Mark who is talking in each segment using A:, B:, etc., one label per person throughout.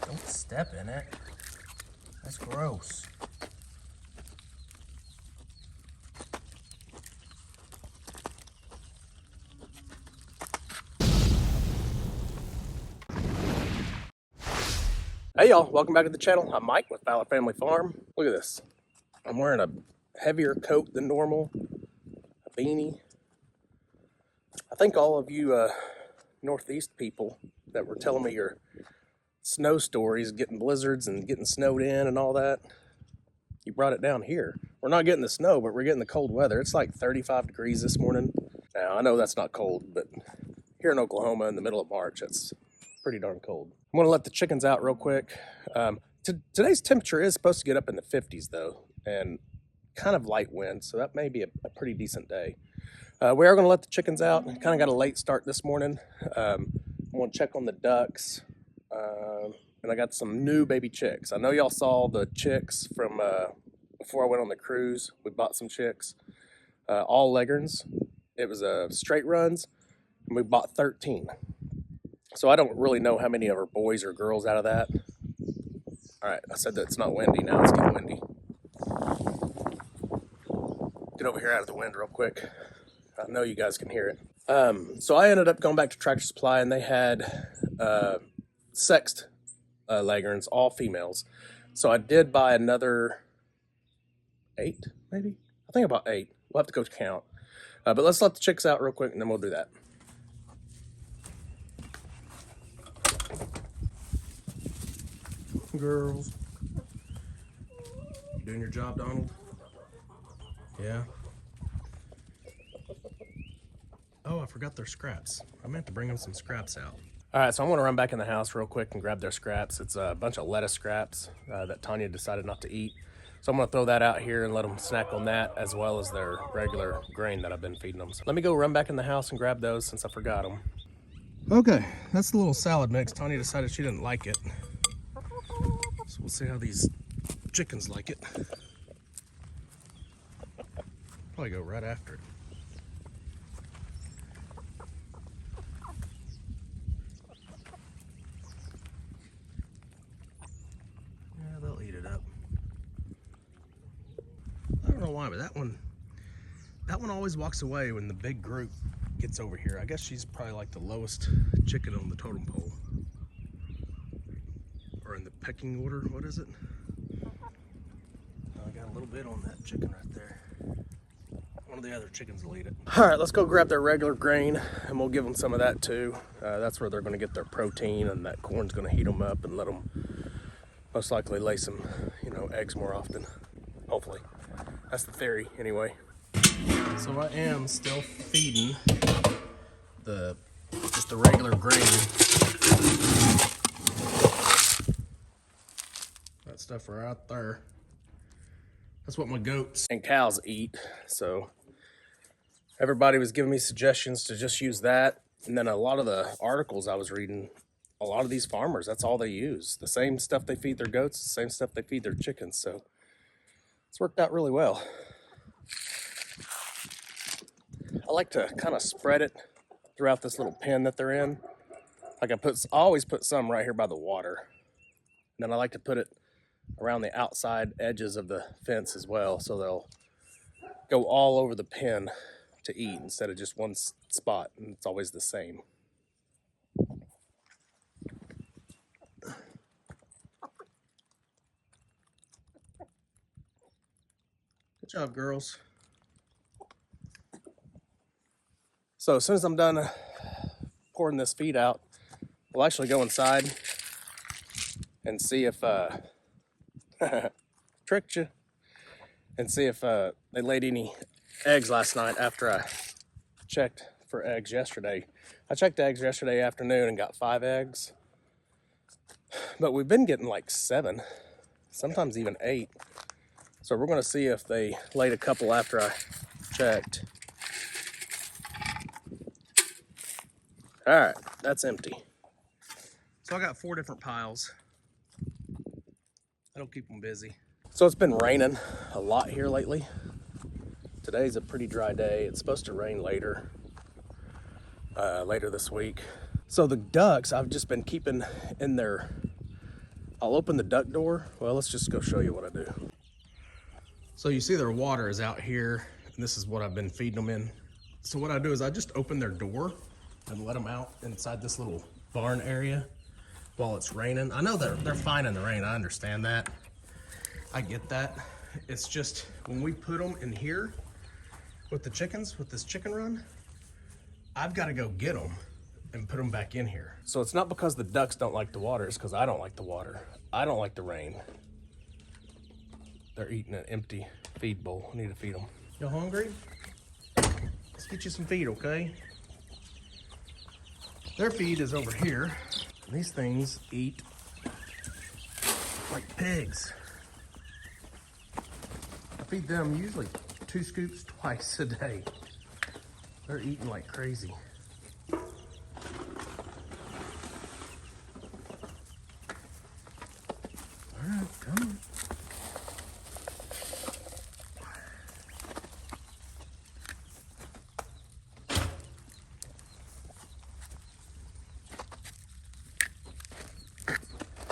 A: Don't step in it. That's gross. Hey y'all, welcome back to the channel. I'm Mike with Fowler Family Farm. Look at this. I'm wearing a heavier coat than normal, a beanie. I think all of you Northeast people that were telling me your snow stories, getting blizzards and getting snowed in and all that, you brought it down here. We're not getting the snow, but we're getting the cold weather. It's like 35 degrees this morning. Now, I know that's not cold, but here in Oklahoma in the middle of March, it's pretty darn cold. I'm gonna let the chickens out real quick. Today's temperature is supposed to get up in the 50s though, and kind of light wind, so that may be a pretty decent day. We are gonna let the chickens out. Kind of got a late start this morning. I'm gonna check on the ducks, and I got some new baby chicks. I know y'all saw the chicks from before I went on the cruise. We bought some chicks, all Leghorns. It was straight runs, and we bought 13. So I don't really know how many of our boys or girls out of that. All right, I said that it's not windy, now it's getting windy. Get over here out of the wind real quick. I know you guys can hear it. So I ended up going back to Tractor Supply, and they had sexed Leghorns, all females. So I did buy another 8, maybe? I think about 8. We'll have to go count. But let's let the chicks out real quick, and then we'll do that. Girls. You doing your job, Donald? Yeah. Oh, I forgot their scraps. I meant to bring them some scraps out. All right, so I'm gonna run back in the house real quick and grab their scraps. It's a bunch of lettuce scraps that Tanya decided not to eat. So I'm gonna throw that out here and let them snack on that, as well as their regular grain that I've been feeding them. So let me go run back in the house and grab those since I forgot them. Okay, that's the little salad mix. Tanya decided she didn't like it. So we'll see how these chickens like it. Probably go right after it. Yeah, they'll eat it up. I don't know why, but that one always walks away when the big group gets over here. I guess she's probably like the lowest chicken on the totem pole. Or in the pecking order, what is it? I got a little bit on that chicken right there. One of the other chickens will eat it. All right, let's go grab their regular grain, and we'll give them some of that too. That's where they're gonna get their protein, and that corn's gonna heat them up and let them most likely lay some, eggs more often. Hopefully. That's the theory, anyway. So I am still feeding just the regular grain. That stuff right out there. That's what my goats and cows eat. So everybody was giving me suggestions to just use that. And then a lot of the articles I was reading, a lot of these farmers, that's all they use. The same stuff they feed their goats, the same stuff they feed their chickens. So it's worked out really well. I like to kind of spread it throughout this little pen that they're in. Like I always put some right here by the water. And then I like to put it around the outside edges of the fence as well, so they'll go all over the pen to eat instead of just one spot, and it's always the same. Good job, girls. So as soon as I'm done pouring this feed out, we'll actually go inside and see if tricked you, and see if they laid any eggs last night after I checked for eggs yesterday. I checked eggs yesterday afternoon and got 5 eggs, but we've been getting like 7, sometimes even 8. So we're gonna see if they laid a couple after I checked. All right, that's empty. So I got 4 different piles. That'll keep them busy. So it's been raining a lot here lately. Today's a pretty dry day. It's supposed to rain later this week. So the ducks I've just been keeping in their I'll open the duct door. Well, let's just go show you what I do. So you see their water is out here, and this is what I've been feeding them in. So what I do is I just open their door and let them out inside this little barn area while it's raining. I know they're fine in the rain, I understand that. I get that. It's just when we put them in here with the chickens, with this chicken run, I've got to go get them and put them back in here. So it's not because the ducks don't like the water, it's because I don't like the water. I don't like the rain. They're eating an empty feed bowl. I need to feed them. You hungry? Let's get you some feed, okay? Their feed is over here. These things eat like pigs. I feed them usually 2 scoops twice a day. They're eating like crazy. All right, come on.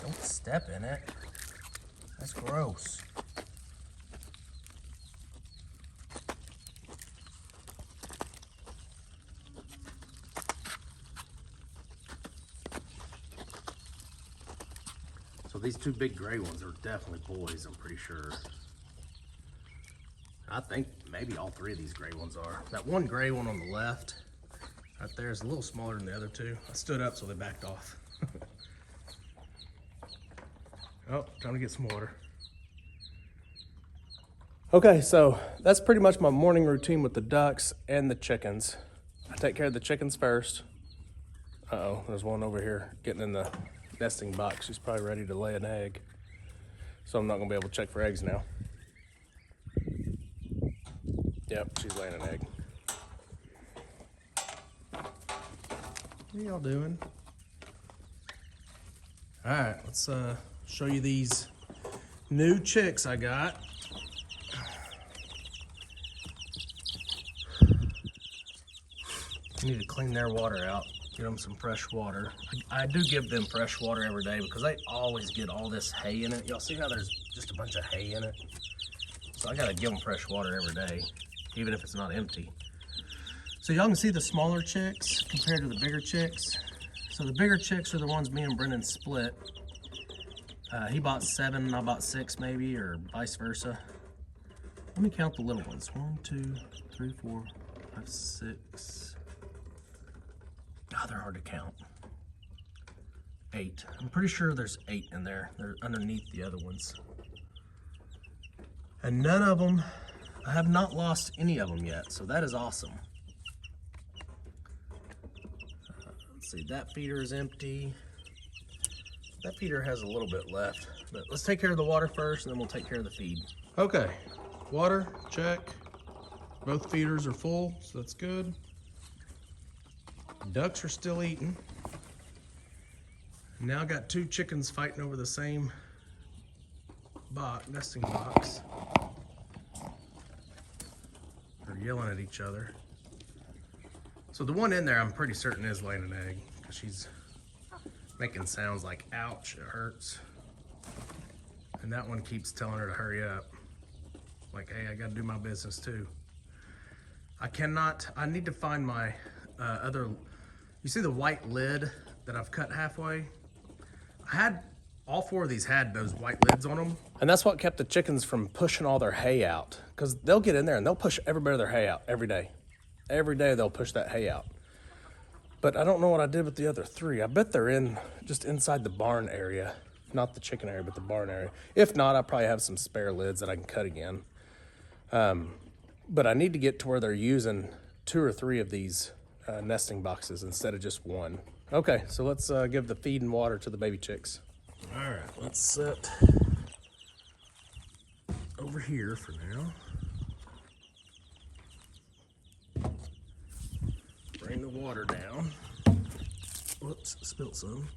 A: Don't step in it. That's gross. So these 2 big gray ones are definitely boys, I'm pretty sure. I think maybe all 3 of these gray ones are. That one gray one on the left, right there, is a little smaller than the other 2. I stood up so they backed off. Oh, trying to get some water. Okay, so that's pretty much my morning routine with the ducks and the chickens. I take care of the chickens first. Uh-oh, there's one over here getting in the nesting box. She's probably ready to lay an egg. So I'm not gonna be able to check for eggs now. Yep, she's laying an egg. What are y'all doing? All right, let's show you these new chicks I got. I need to clean their water out, get them some fresh water. I do give them fresh water every day because they always get all this hay in it. Y'all see how there's just a bunch of hay in it? So I gotta give them fresh water every day, even if it's not empty. So y'all can see the smaller chicks compared to the bigger chicks. So the bigger chicks are the ones me and Brendan split. He bought 7, I bought 6 maybe, or vice versa. Let me count the little ones. 1, 2, 3, 4, 5, 6. God, they're hard to count. 8. I'm pretty sure there's 8 in there. They're underneath the other ones. And none of them, I have not lost any of them yet, so that is awesome. Let's see, that feeder is empty. That feeder has a little bit left, but let's take care of the water first and then we'll take care of the feed. Okay, water, check. Both feeders are full, so that's good. Ducks are still eating. Now I got 2 chickens fighting over the same nesting box. They're yelling at each other. So the one in there, I'm pretty certain is laying an egg because she's making sounds like, ouch, it hurts. And that one keeps telling her to hurry up. Like, hey, I gotta do my business too. I need to find my other, you see the white lid that I've cut halfway? All 4 of these had those white lids on them. And that's what kept the chickens from pushing all their hay out. Because they'll get in there and they'll push every bit of their hay out every day. Every day they'll push that hay out. But I don't know what I did with the other 3. I bet they're just inside the barn area. Not the chicken area, but the barn area. If not, I probably have some spare lids that I can cut again. But I need to get to where they're using 2 or 3 of these nesting boxes instead of just 1. Okay, so let's give the feed and water to the baby chicks. All right, let's set over here for now. Bring the water down. Whoops, spilled some.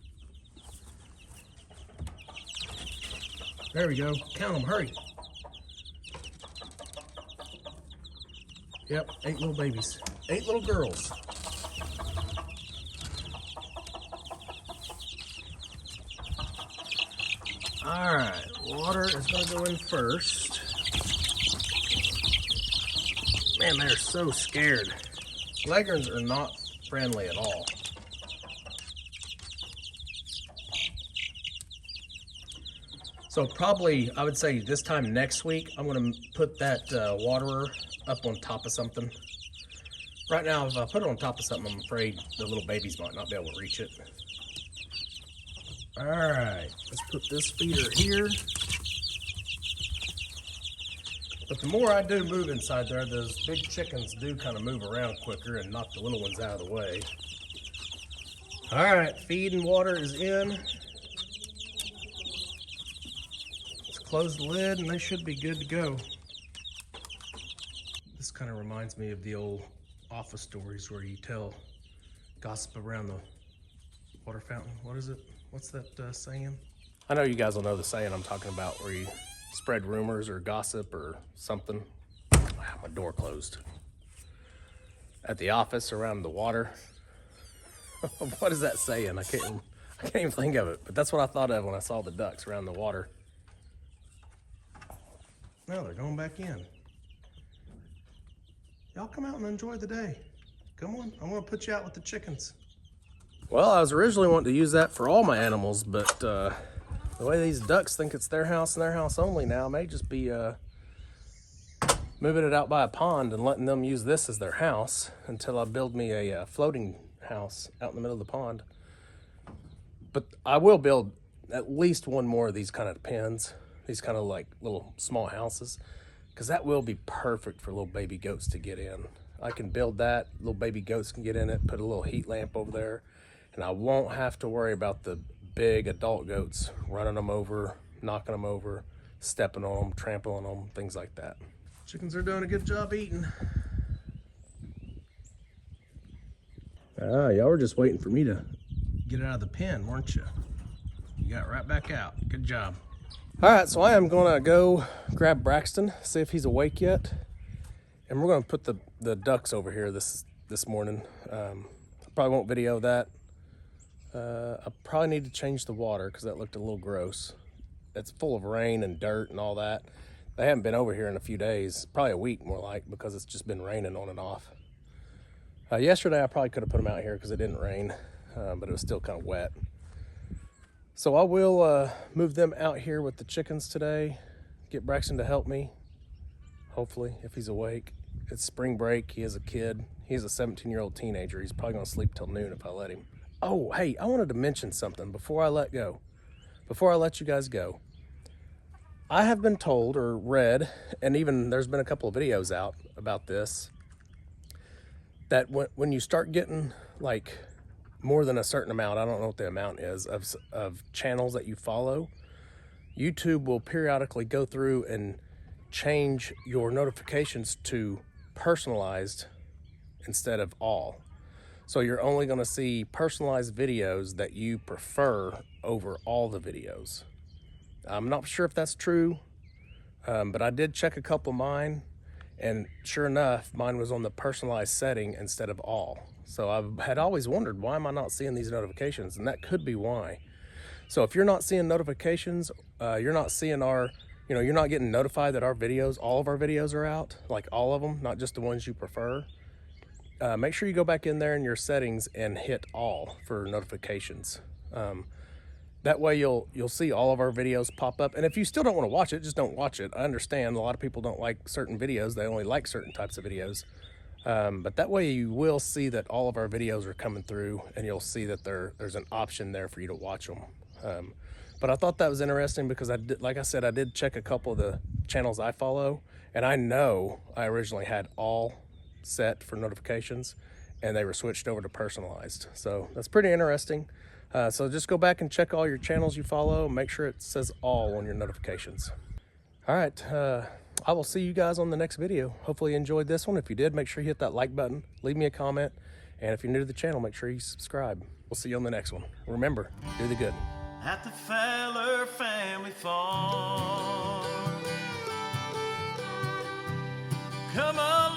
A: There we go. Count them, hurry. Yep, 8 little babies. 8 little girls. All right, water is gonna go in first. Man, they're so scared. Leghorns are not friendly at all. So probably, I would say this time next week, I'm gonna put that waterer up on top of something. Right now, if I put it on top of something, I'm afraid the little babies might not be able to reach it. All right, let's put this feeder here. But the more I do move inside there, those big chickens do kind of move around quicker and knock the little ones out of the way. All right, feed and water is in. Let's close the lid and they should be good to go. This kind of reminds me of the old office stories where you tell gossip around the water fountain. What is it? What's that saying? I know you guys will know the saying I'm talking about, where you spread rumors or gossip or something. Wow, my door closed. At the office around the water. What is that saying? I can't even think of it, but that's what I thought of when I saw the ducks around the water. Now they're going back in. Y'all come out and enjoy the day. Come on, I want to put you out with the chickens. Well, I was originally wanting to use that for all my animals, but the way these ducks think it's their house and their house only now, I may just be moving it out by a pond and letting them use this as their house until I build me a floating house out in the middle of the pond. But I will build at least one more of these kind of pens, these kind of like little small houses, because that will be perfect for little baby goats to get in. I can build that, little baby goats can get in it, put a little heat lamp over there, and I won't have to worry about the big adult goats running them over, knocking them over, stepping on them, trampling on them, things like that. Chickens are doing a good job eating. Y'all were just waiting for me to get it out of the pen, weren't you? You got right back out. Good job. All right, so I am gonna go grab Braxton, see if he's awake yet. And we're gonna put the ducks over here this morning. I probably won't video that. I probably need to change the water because that looked a little gross. It's full of rain and dirt and all that. They haven't been over here in a few days, probably a week more like, because it's just been raining on and off. Yesterday I probably could have put them out here because it didn't rain, but it was still kind of wet. So I will move them out here with the chickens today, get Braxton to help me, hopefully, if he's awake. It's spring break, he is a kid. He's a 17-year-old teenager. He's probably gonna sleep till noon if I let him. Oh, hey, I wanted to mention something before I let you guys go. I have been told or read, and even there's been a couple of videos out about this, that when you start getting like more than a certain amount, I don't know what the amount is, of channels that you follow, YouTube will periodically go through and change your notifications to personalized instead of all. So you're only going to see personalized videos that you prefer over all the videos. I'm not sure if that's true, but I did check a couple of mine, and sure enough, mine was on the personalized setting instead of all. So I had always wondered, why am I not seeing these notifications? And that could be why. So if you're not seeing notifications, you're not seeing you're not getting notified that all of our videos are out, like all of them, not just the ones you prefer. Make sure you go back in there in your settings and hit all for notifications. That way you'll see all of our videos pop up. And if you still don't want to watch it, just don't watch it. I understand a lot of people don't like certain videos. They only like certain types of videos. But that way you will see that all of our videos are coming through, and you'll see that there's an option there for you to watch them. But I thought that was interesting because like I said, I did check a couple of the channels I follow, and I know I originally had all set for notifications and they were switched over to personalized. So that's pretty interesting. So just go back and check all your channels you follow. Make sure it says all on your notifications. All right, I will see you guys on the next video. Hopefully you enjoyed this one. If you did, make sure you hit that like button, leave me a comment, and if you're new to the channel, make sure you subscribe. We'll see you on the next one. Remember, do the good.
B: At the Fowler family farm. Come on.